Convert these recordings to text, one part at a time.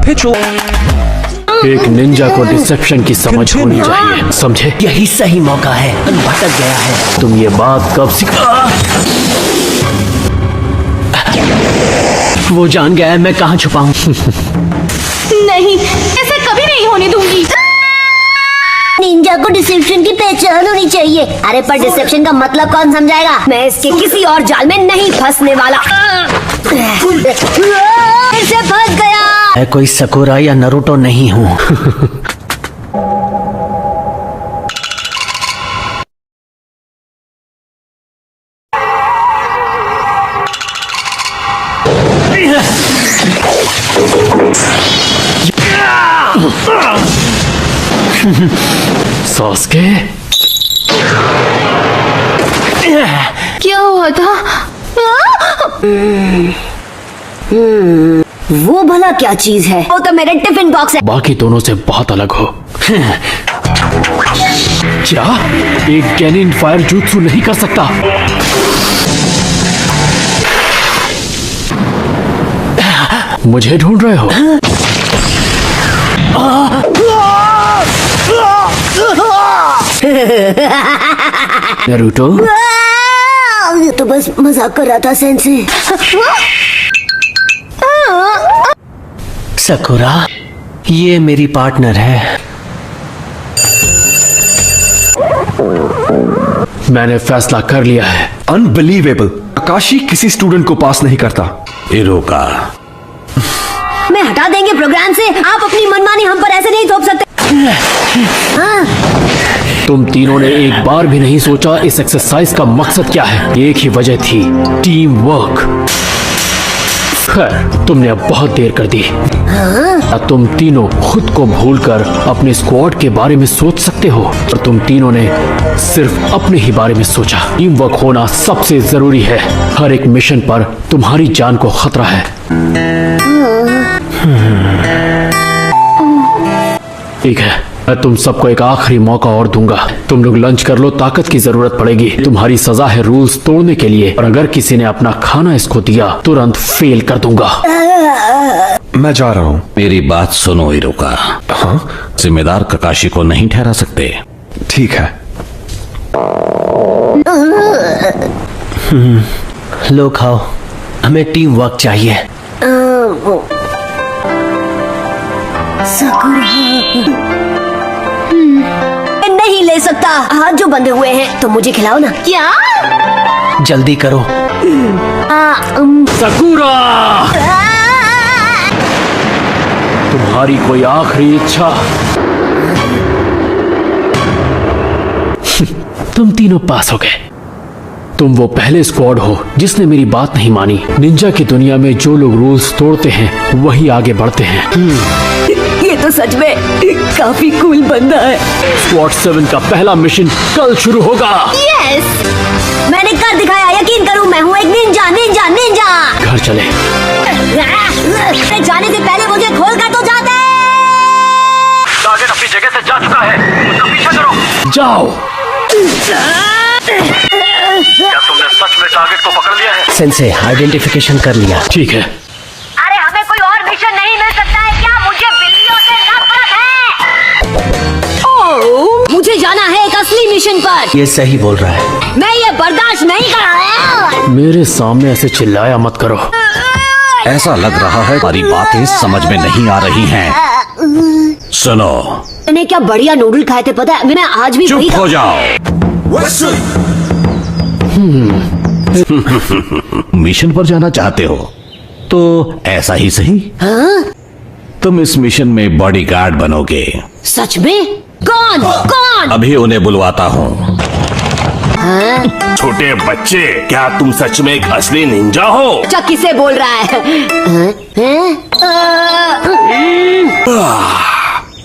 Capitulate. एक Ninja को dissipation की समझ होनी चाहिए, समझे? यही सही मौका है, भटक गया है। तुम ये बात कब सीखा? वो जान गया है मैं कहाँ छुपा हूँ। नहीं, ऐसे कभी नहीं होने दूंगी। निंजा को डिसेप्शन की पहचान होनी चाहिए। अरे पर डिसेप्शन का मतलब कौन समझाएगा? मैं इसके किसी और जाल में नहीं फंसने वाला। फिर से फंस गया। मैं कोई सकुरा या नरूटो नहीं हूँ। सास्के, क्या हुआ था? वो भला क्या चीज है? वो तो मेरे टिफिन बॉक्स है। बाकी दोनों से बहुत अलग हो। क्या एक गैनिन फायर jutsu नहीं कर सकता? मुझे ढूंढ रहे हो? नारुतो, तो बस मजाक कर रहा था सेंसे। सकुरा, ये मेरी पार्टनर है। मैंने फैसला कर लिया है। Unbelievable. काकाशी किसी स्टूडेंट को पास नहीं करता। इरोका, मैं हटा देंगे प्रोग्राम से। आप अपनी मनमानी हम पर ऐसे नहीं थोप सकते। तुम तीनों ने एक बार भी नहीं सोचा इस एक्सरसाइज का मकसद क्या है। एक ही वजह थी, टीम वर्क। खैर, तुमने अब बहुत देर कर दी। तुम तीनों खुद को भूलकर अपने स्क्वाड के बारे में सोच सकते हो, और तुम तीनों ने सिर्फ अपने ही बारे में सोचा। टीम वर्क होना सबसे जरूरी है। हर एक मिशन पर तुम्हारी जान को खतरा है। ठीक है, मैं तुम सबको एक आखिरी मौका और दूंगा। तुम लोग लंच कर लो, ताकत की जरूरत पड़ेगी। तुम्हारी सजा है रूल्स तोड़ने के लिए, और अगर किसी ने अपना खाना इसको दिया तुरंत फेल कर दूंगा। मैं जा रहा हूँ। मेरी बात सुनो इरोका। हाँ, जिम्मेदार काकाशी को नहीं ठहरा सकते। ठीक है। लो खाओ, हमें टीम वर्क चाहिए। नहीं ले सकता। हाथ जो बंधे हुए हैं, तो मुझे खिलाओ ना। क्या? जल्दी करो। सकुरा, तुम्हारी कोई आखिरी इच्छा? तुम तीनों पास हो गए। तुम वो पहले स्क्वाड हो जिसने मेरी बात नहीं मानी। निंजा की दुनिया में जो लोग रूल्स तोड़ते हैं वही आगे बढ़ते हैं। ये तो सच में काफी कूल बंदा है। स्क्वाड 7 का पहला मिशन कल शुरू होगा। यस, मैंने कर दिखाया। यकीन करो, मैं हूँ एक निंजा निंजा निंजा। घर चले। जाने से पहले मुझे खोल कर तो जाते। टारगेट अपनी जगह से जा चुका है, उसका पीछा करो। जाओ। क्या तुमने सच में टारगेट को पकड़ लिया है? सेंसे, आइडेंटिफिकेशन कर लिया। ठीक है। अरे हमें कोई और मिशन नहीं मिल सकता है क्या? मुझे बिल्लियों से नफरत है। ओह, मुझे जाना है एक असली मिशन पर। ये सही बोल रहा है। मैं ये बर्दाश्त नहीं कर रहा। मेरे सामने ऐसे चिल्लाया मत करो। ऐसा लग रहा है हमारी बातें समझ में नहीं आ रही हैं। सुनो, मैंने क्या बढ़िया नूडल खाए थे पता है? मैं आज भी वही चुप हो जाओ। मिशन पर जाना चाहते हो तो ऐसा ही सही। तुम इस मिशन में बॉडीगार्ड बनोगे। सच में? कौन कौन? अभी उन्हें बुलवाता हूँ। छोटे बच्चे, क्या तुम सच में एक असली निंजा हो? चक्की से बोल रहा है।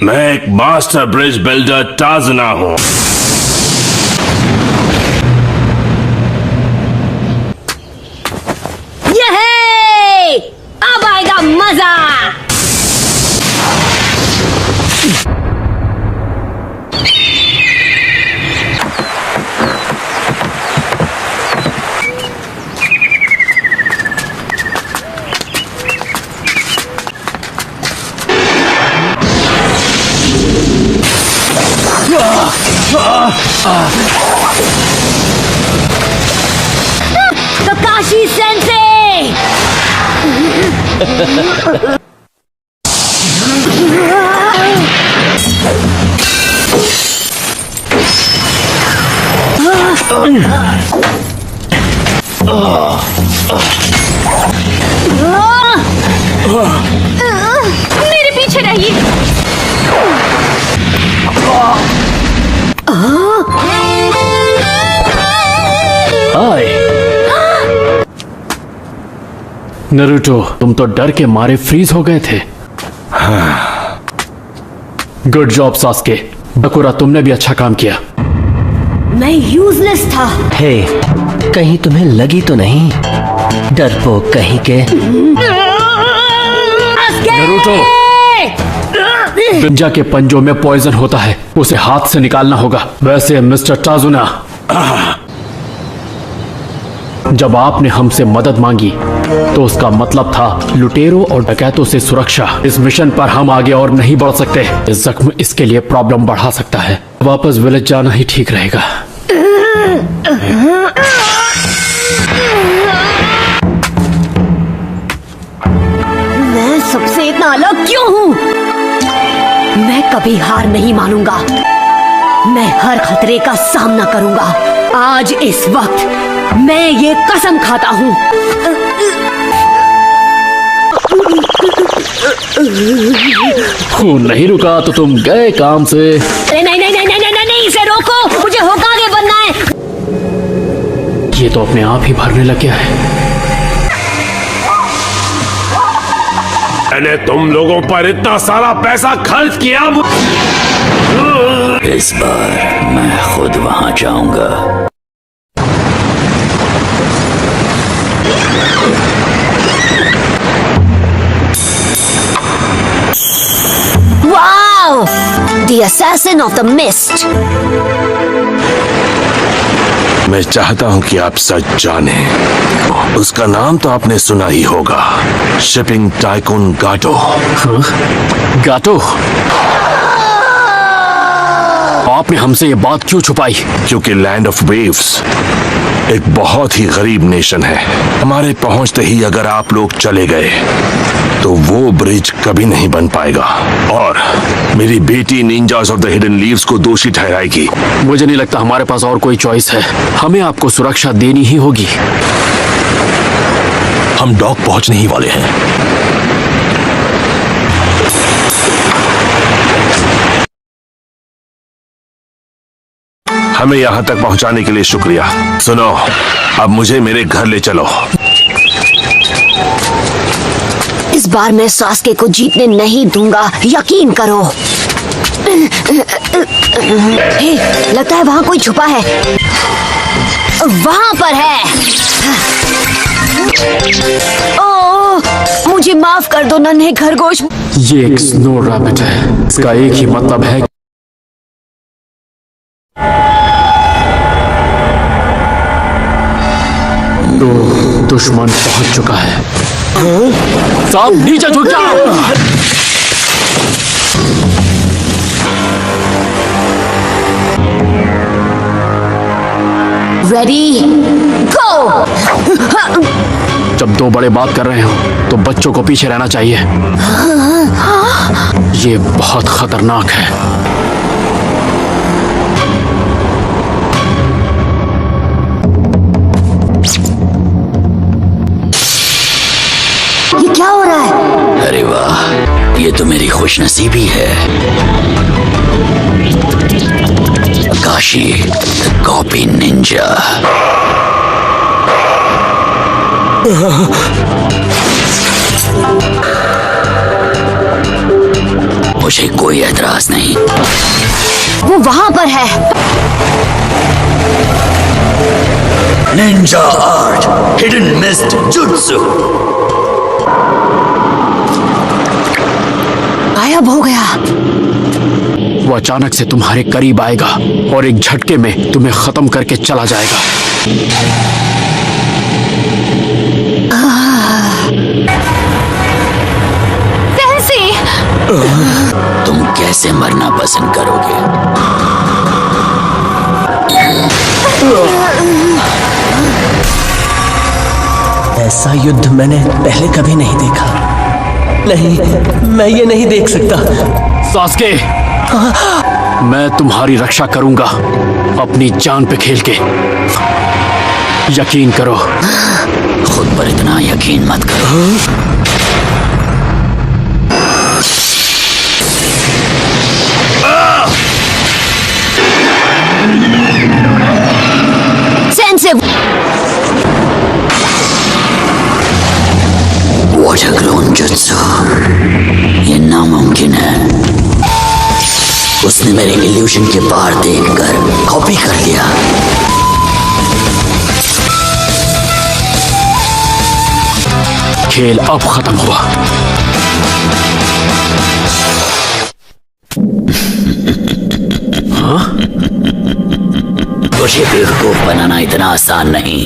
मैं एक मास्टर ब्रिज बिल्डर टाजना हूँ। ये अब आएगा मजा। ककाशी सेंसे। मेरे पीछे रहिए। हाय नरूटो, तुम तो डर के मारे फ्रीज हो गए थे। Good job Sasuke. बकुरा, तुमने भी अच्छा काम किया। मैं यूजलेस था। हे, कहीं तुम्हें लगी तो नहीं? डरपोक कहीं के। नरूटो, निंजा के पंजों में पॉइजन होता है, उसे हाथ से निकालना होगा। वैसे मिस्टर टाजुना, जब आपने हमसे मदद मांगी तो उसका मतलब था लुटेरों और डकैतों से सुरक्षा। इस मिशन पर हम आगे और नहीं बढ़ सकते। इस जख्म इसके लिए प्रॉब्लम बढ़ा सकता है। वापस विलेज जाना ही ठीक रहेगा। मैं सबसे इतना अलग क्यों हूँ? मैं कभी हार नहीं मानूंगा। मैं हर खतरे का सामना करूंगा। आज इस वक्त मैं ये कसम खाता हूँ। खून नहीं रुका तो तुम गए काम से। अरे नहीं नहीं नहीं नहीं नहीं नहीं, इसे रोको, मुझे होकागे बनना है। ये तो अपने आप ही भरने लग गया है। मैंने तुम लोगों पर इतना सारा पैसा खर्च किया। इस बार मैं खुद वहां जाऊंगा। Wow! The assassin of the mist. मैं चाहता हूं कि आप सच जाने। उसका नाम तो आपने सुना ही होगा, शिपिंग टाइकून गाटो। गाटो, आपने हमसे ये बात क्यों छुपाई? क्योंकि लैंड ऑफ वेव्स एक बहुत ही गरीब नेशन है। हमारे पहुंचते ही अगर आप लोग चले गए तो वो ब्रिज कभी नहीं बन पाएगा और मेरी बेटी ninjas of the hidden leaves को दोषी ठहराएगी। मुझे नहीं लगता हमारे पास और कोई चॉइस है। हमें आपको सुरक्षा देनी ही होगी। हम डॉक पहुंचने ही वाले हैं। हमें यहां तक पहुंचाने के लिए शुक्रिया। सुनो, अब मुझे मेरे घर ले चलो। इस बार मैं सास्के को जीतने नहीं दूंगा, यकीन करो। हे, लगता है वहां कोई छुपा है। वहां पर है। ओह, मुझे माफ कर दो नन्हे खरगोश। ये एक स्नो रैबिट है। इसका एक ही मतलब है, तो दुश्मन पहुंच चुका है। साहब नीचे झुक जाओ। रेडी गो। जब दो बड़े बात कर रहे हो तो बच्चों को पीछे रहना चाहिए। ये बहुत खतरनाक है। ये क्या हो रहा है? अरे वाह, ये तो मेरी खुशनसीबी है। Kashi copy Ninja. मुझे कोई एतराज नहीं। वो वहां पर है। Ninja art, hidden mist jutsu. गायब हो गया। वो अचानक से तुम्हारे करीब आएगा और एक झटके में तुम्हें खत्म करके चला जाएगा। तुम कैसे मरना पसंद करोगे? ऐसा युद्ध मैंने पहले कभी नहीं देखा। नहीं, मैं ये नहीं देख सकता। सास्के, मैं तुम्हारी रक्षा करूंगा अपनी जान पे खेल के। यकीन करो। खुद पर इतना यकीन मत करो। सेंसे वाटर क्लोन जुत्सु, ये नामुमकिन है। उसने मेरे इल्यूशन के पार देखकर कॉपी कर लिया। खेल अब खत्म हुआ। मुझे बेवकूफ बनाना इतना आसान नहीं।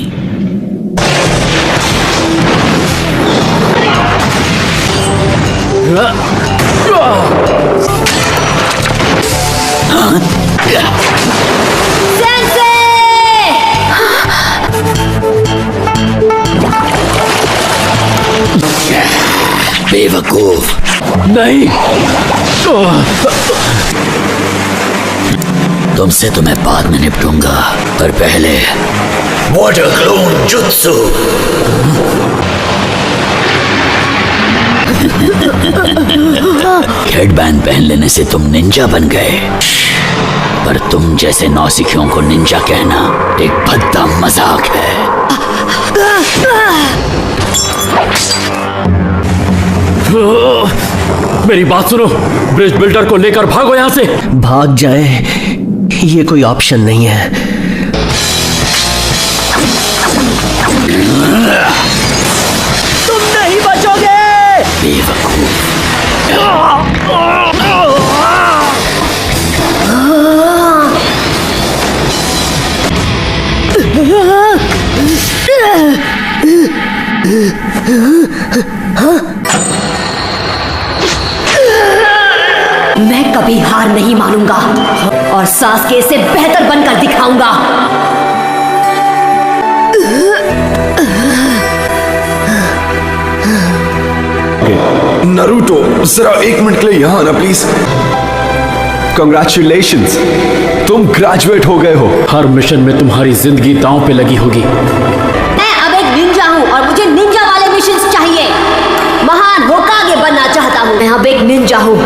बेवकूफ नहीं, तुमसे तो मैं बाद में निपटूंगा, पर पहले वाटर क्लोन जुत्सु। हेडबैंड पहन लेने से तुम निंजा बन गए, पर तुम जैसे नौसिखियों को निंजा कहना एक भद्दा मजाक है। मेरी बात सुनो, ब्रिज बिल्डर को लेकर भागो यहां से। भाग जाए ये कोई ऑप्शन नहीं है। तुम नहीं बचोगे। बेवकूफ। मैं कभी हार नहीं मानूंगा और सास्के से बेहतर बनकर दिखाऊंगा। नरूटो, जरा 1 मिनट के लिए यहाँ आना प्लीज। कंग्रेचुलेशंस, तुम ग्रेजुएट हो गए हो। हर मिशन में तुम्हारी जिंदगी दांव पे लगी होगी। मैं अब एक निंजा हूँ और मुझे निंजा वाले मिशंस चाहिए। महान होकागे बनना चाहता हूँ। मैं अब एक निंजा हूँ।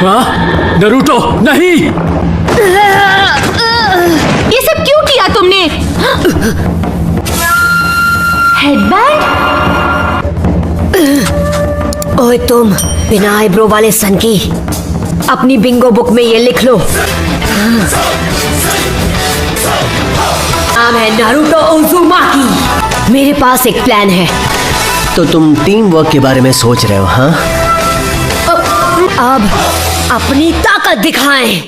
हाँ? नरूटो नहीं। ये सब क्यों किया तुमने? हेडबैंड? ओए तुम, बिना आईब्रो वाले सन की, अपनी बिंगो बुक में ये लिख लो। नाम है नारुतो उज़ुमाकी। मेरे पास एक प्लान है। तो तुम टीम वर्क के बारे में सोच रहे हो? हाँ, अब अपनी ताकत दिखाएं।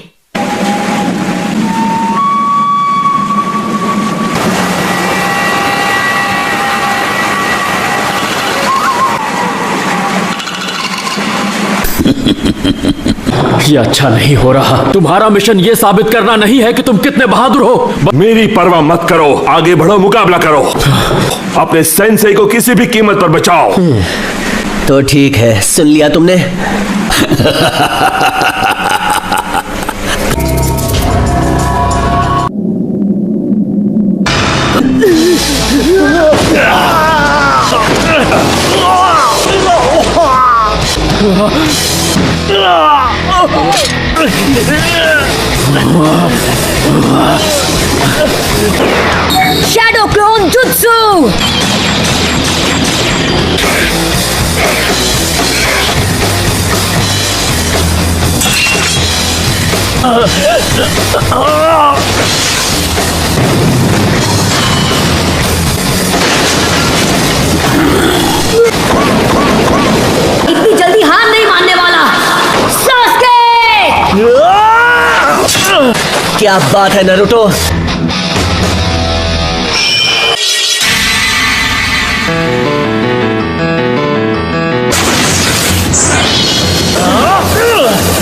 ये अच्छा नहीं हो रहा। तुम्हारा मिशन ये साबित करना नहीं है कि तुम कितने बहादुर हो। मेरी परवाह मत करो, आगे बढ़ो, मुकाबला करो। अपने सेंसेई को किसी भी कीमत पर बचाओ। तो ठीक है, सुन लिया तुमने। Shadow clone jutsu. इतनी जल्दी हार नहीं मानने वाला। सास्के! क्या बात है नारुतो।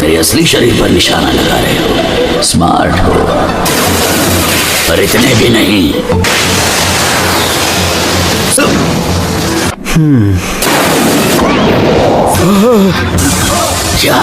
मेरे असली शरीर पर निशाना लगा रहे हो। स्मार्ट हो, पर इतने भी नहीं। क्या